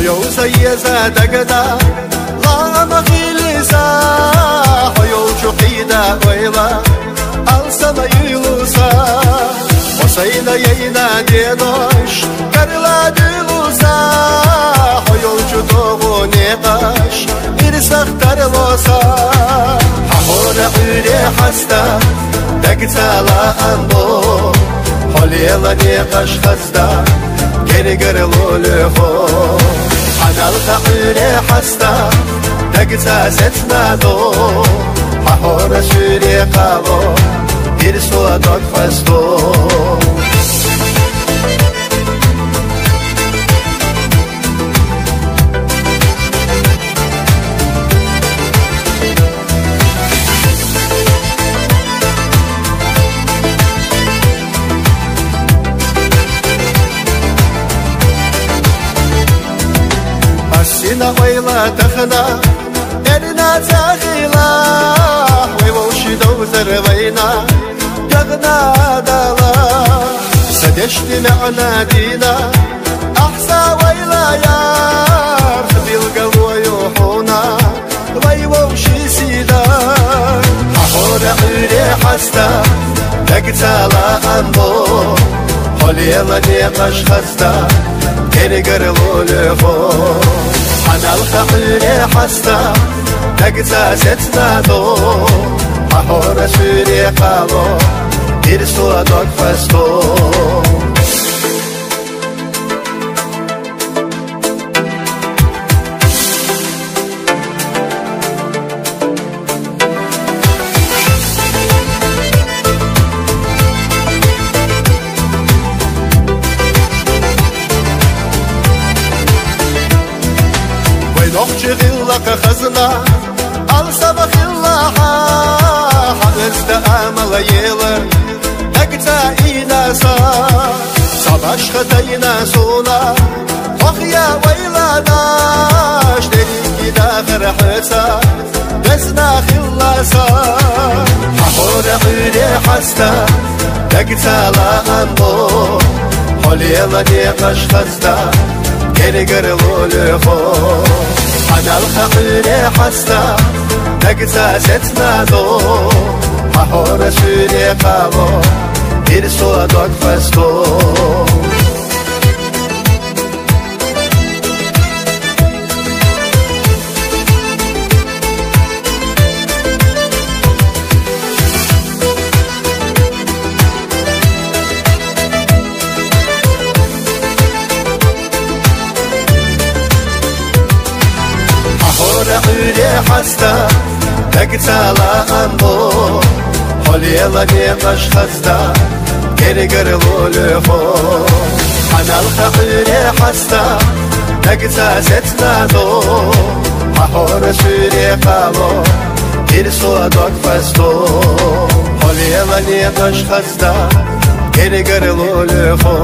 حيوسا يزا دقدا لا مخيلسا حيوشو قيدا ويلا السما يلوسا وسينا يينا ديدوش كرلا دلوسا حيوشو توغو نيقاش إرساق ترلوسا حورا عيري حستا دقتا لا أنبو حليلا نيقاش خستا geri geri lulufo Anal ta'ire hasta Dagta setna do Hahora suri qavo Bir suwa dog fasto سينا ويلا تخنا إرنا تاخيلا ويوشي دوزر وينا يغنا دالا سدشت معنا دينا أحسا ويلا يار بالقلب ويوحونا ويوشي سيدا حور عيري حستا دقتا أنبو حليلا نيقاش خستا geri geri lulufo Anal ta'ire hasta Dagta setna do Hahora suri qavo Bir suwa dog fasto نخش غلق خزنا ألسا بخلاها حدث أمل يلر نقتا إناسا صباش خطينا سونا وخيا ويلاناش دريكي داخر حسا دزنا خلاسا حقور غيري حستا نقتا لا أنبو حليلا نيقاش خستا geri geri lulufo Anal ta'ire hasta Dagta setna do Hahora suri qavo Bir suwa dog fasto عيري حستا دقتا لا أنبو حليلا نيقاش خستا geri geri lulufo Anal ta'ire hasta Daqta setna do Hahora suri qavo Bir suwa dog fasto حليلا نيقاش خستا geri geri lulufo